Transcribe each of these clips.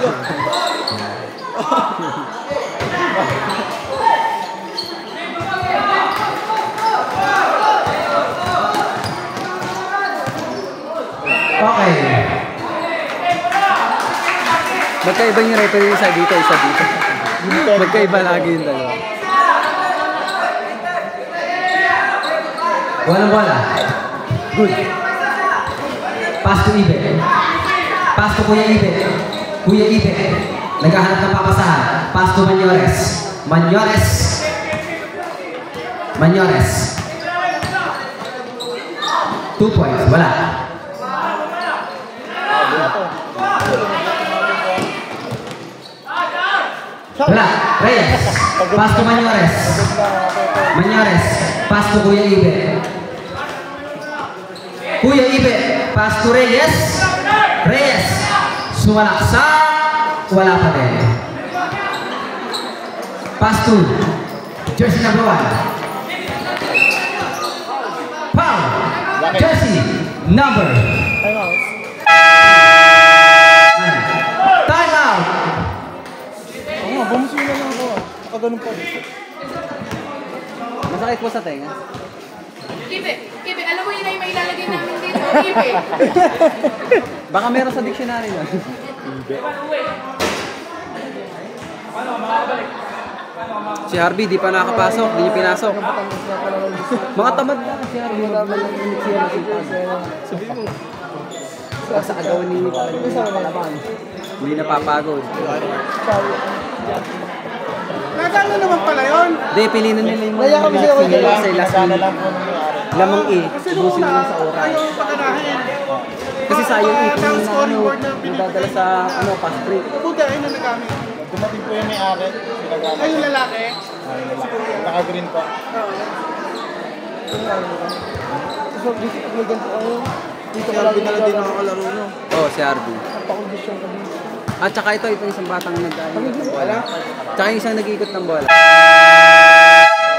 Okay. Magkaiba yung referee, isa dito, isa dito. Magkaiba lagi yung dalawa. Walang bola. Good. Pass to Ibe. Pass to Kuya Ibe. Kuya Ibe. Naghahanap ng papasahan. Pass to Manyores. Manyores. Manyores. 2 points. Wala. Wala. Reyes. Pass to Manyores. Manyores. Pass to Kuya Ibe. Kuya Ibe. Pass to Reyes. Reyes. Sumalaksak. Wala pa din. Pass to jersey number 1. Foul. Jersey number. Time out. Bumusina lang ako. Nakaganon pa. Masakit po sa tenga. Ibe, alam mo yun ay may ilalagay namin dito. Ibe. Baka meron sa dictionary na. Ibe. Si Harvey di pa nakapasok, di niya pinasok. Mga tamad na si Harvey. Sabi mo. Sa agawan ni hindi napapagod. Nagano naman pala yun? Hindi, pilinan nila yung mga sa last minute. Lamang busin nila sa oras. Kasi sayang ito yung nadadala sa pass break. Buda, ayun na nagamit. Dumating po yung may-ari. Ay, yung lalaki? Ay, yung lalaki. Naka-green pa. So, dito ko ganito ako. Dito ka lang din nakakalaro nyo. Oo, si Harvey. Napakondisyon ka dito. At saka ito isang batang nag-ikot ng bola. Tsaka yung isang nag-ikot ng bola.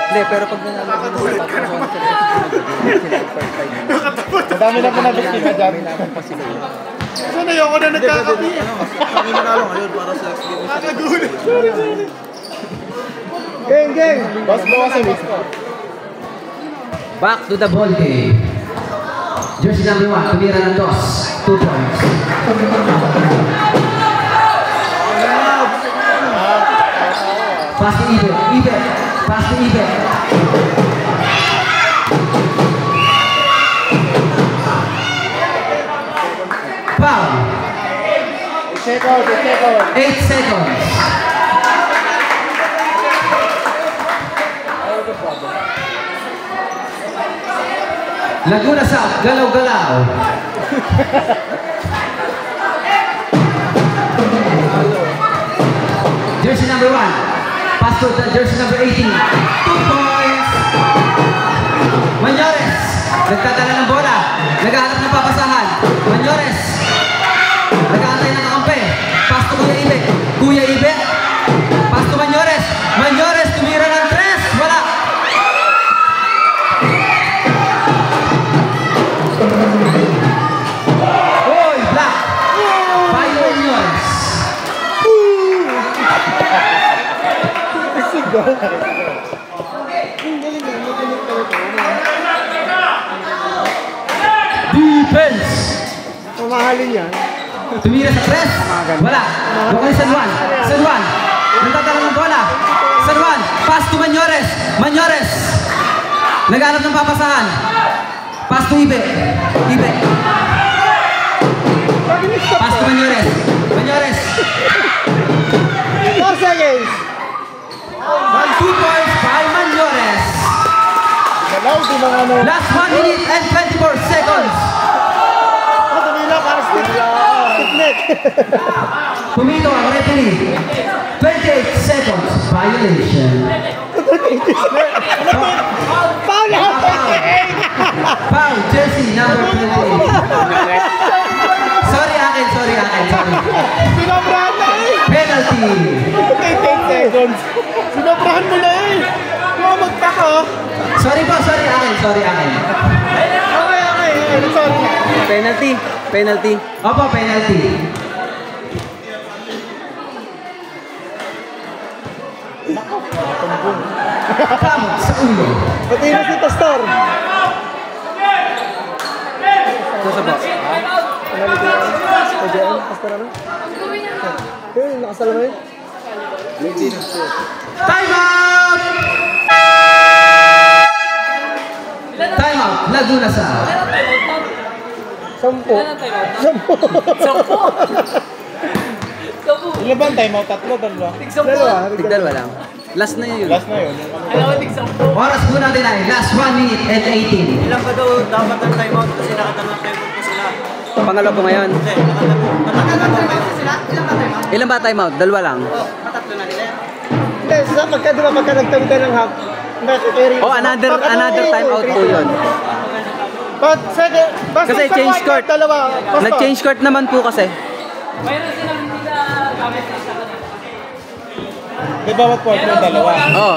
Hindi, pero pag nanalo sa madami na po nabikti ka dyan. So na yun ako na nagkakapi. Kami nanalo ngayon para sa next game. Nakagulit. Gang! Bawas sa list. Back to the ball game. Jersey number 1, tumira ng 2 points. Pass to Ibe. Pass to Ibe. Foul. 8 seconds. Laguna South, galaw-galaw. Jersey number 1. Pass to jersey number 18. 2 points. Manyores. Nagtatala ng bola. Naghahanap ng papasahan. Manyores. Nag-aantay ng kakampi. Pass to Kuya Ibe. Kuya Ibe. Pass to Manyores. Manyores tumira ng 3. Wala. Oy, black. 5 Manyores. Defense. Mamahalin yan. Tumira sa press. Wala. Bukay San Juan. San Juan. Nagtatala ng bola. San Juan. Pass to Manyores. Manyores. Naghanap ng papasahan. Pass to Ibe. Ibe. Pass to Manyores. Manyores. 4 seconds. 2 points by Manyores. Last 1 minute and 24 seconds. Tumila para stick neck. Pumito ang referee. 28 seconds. Violation. Foul! Foul. Jersey number 28. Sorry akin. Sinobrahan na eh! Penalty. 28 seconds. Sinobrahan mo na eh! Magpaka. Sorry akin. Okay. Sorry. Penalty. Opo, penalty. Kamot sa ulo. Pati na si Pastor. Ito sa box. Pwede Pastor ano? Yung nakasalamay. Time out! Time out. Laguna sa. 10. 10. Ilan ba ang time out? Tatlo, dalawa? Tigdalwa lang. Last na yun. Last na yun. Oras po natin ay last 1 minute and 18. Ilan ba daw dapat ang time out kasi nakatanong time out po sila? Pangalawa po ngayon. Hindi, nakatanong time out. Ilan ba time out? Dalawa lang. Matatlo na nila. Hindi, sa pagka nagtawid tayo ng half, nakikiri. Oh, another time out po yun. But second, basta Kasi sa change white court. dalawa. Pastor. Nag-change court naman po kasi. Di bawat quarter dalawa. Oo.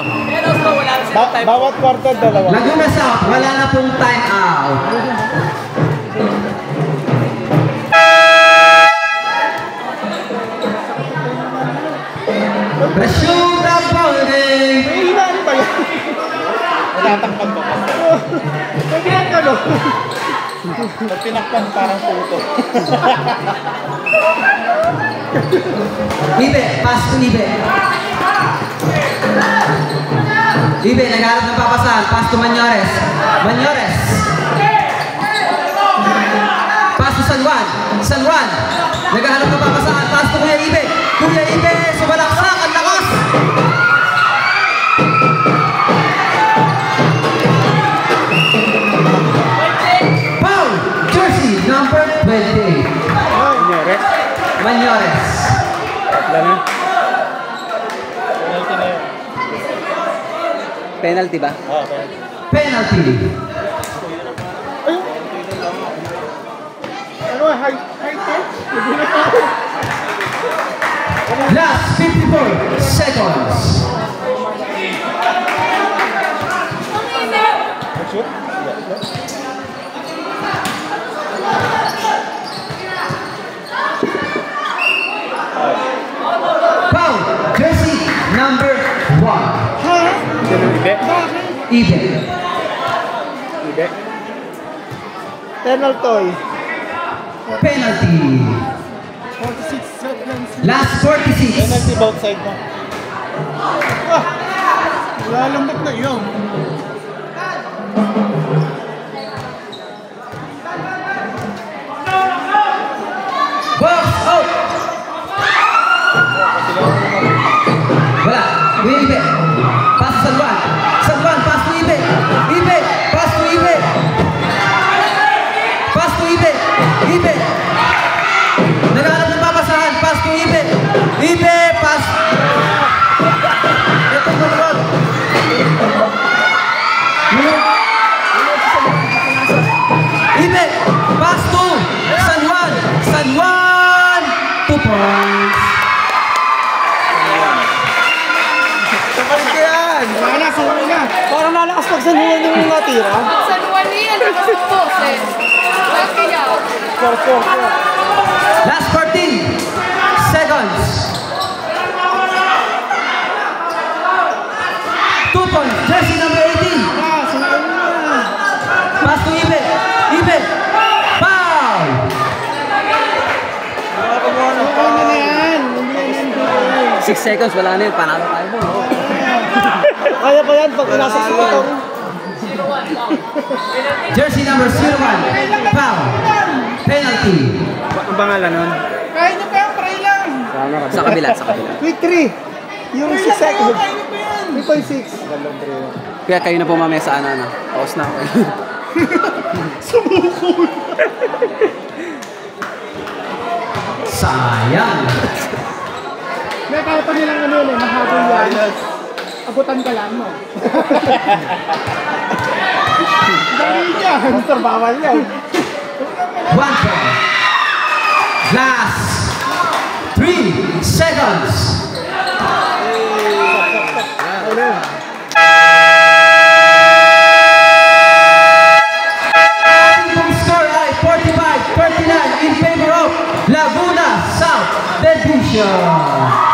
Bawat quarter dalawa. Laguna South, wala na pong time out. Resume the bowling. May hinaan pa yan. Natatakpan ko. May hinaan ka no? Pag tinakpan parang puto. Ibe, pass to Ibe. Ibe, nagharap ng papasahan. Pass to Mañores. Mañores. Pass to San Juan. San Juan. Nagharap ng papasahan. Pass to Kuya Ibe. Kuya Ibe, sumalaksak. Ang lakas. Foul. Jersey number 20. Kunyari. Mañores. Wala na. Penalty na yun. Penalty ba? Okay. Penalty. Ano, high tech? Last 54 seconds. Shoot? Foul. Jersey number 1. Ibe? Even. Ibe? Penalty. Penalty. 46 seconds. Last 46. Penalty both side mo. Lalambot na yun. Box out. Wala. Ibe. Pass to San Juan. San Juan, pass to Ibe. Ibe, pass to Ibe. Pass to Ibe. Ibe. Naghahanap ng papasahan. Pass to Ibe. Ibe, pass. Ito mo naman. Ibe, pass to San Juan. San Juan. 2 points. Wala na, suwi na. Parang nalakas pag sa nuwan yung natira. Sa luwan niya, nakasupos eh. Lucky niya. 4-4. Last 14 seconds. 2 points. Jersey number 18. Pass to Ibe. Ibe. Foul. Ano na yan? Hindi yan 6 seconds, wala na yun. Panalo tayo mo. Kaya pa yan pag nasa sumutong. Jersey number 01. Foul. Penalty. Ang pangalan nun? Kaya niyo pa yan, pray lang. Sa kabila, sa kabila. Quick 3. Yung 6 seconds. 3.6. Kaya kayo na po mamaya sa ano. Pause na ako. Sayang. May kaya pa nilang ano yun, mahabol yan. Abutan ka lang mo. Dali yan. Mr. Bawal yan. 1 point. Last 3 seconds. Ating score ay 45-39 in favor of Laguna South Division.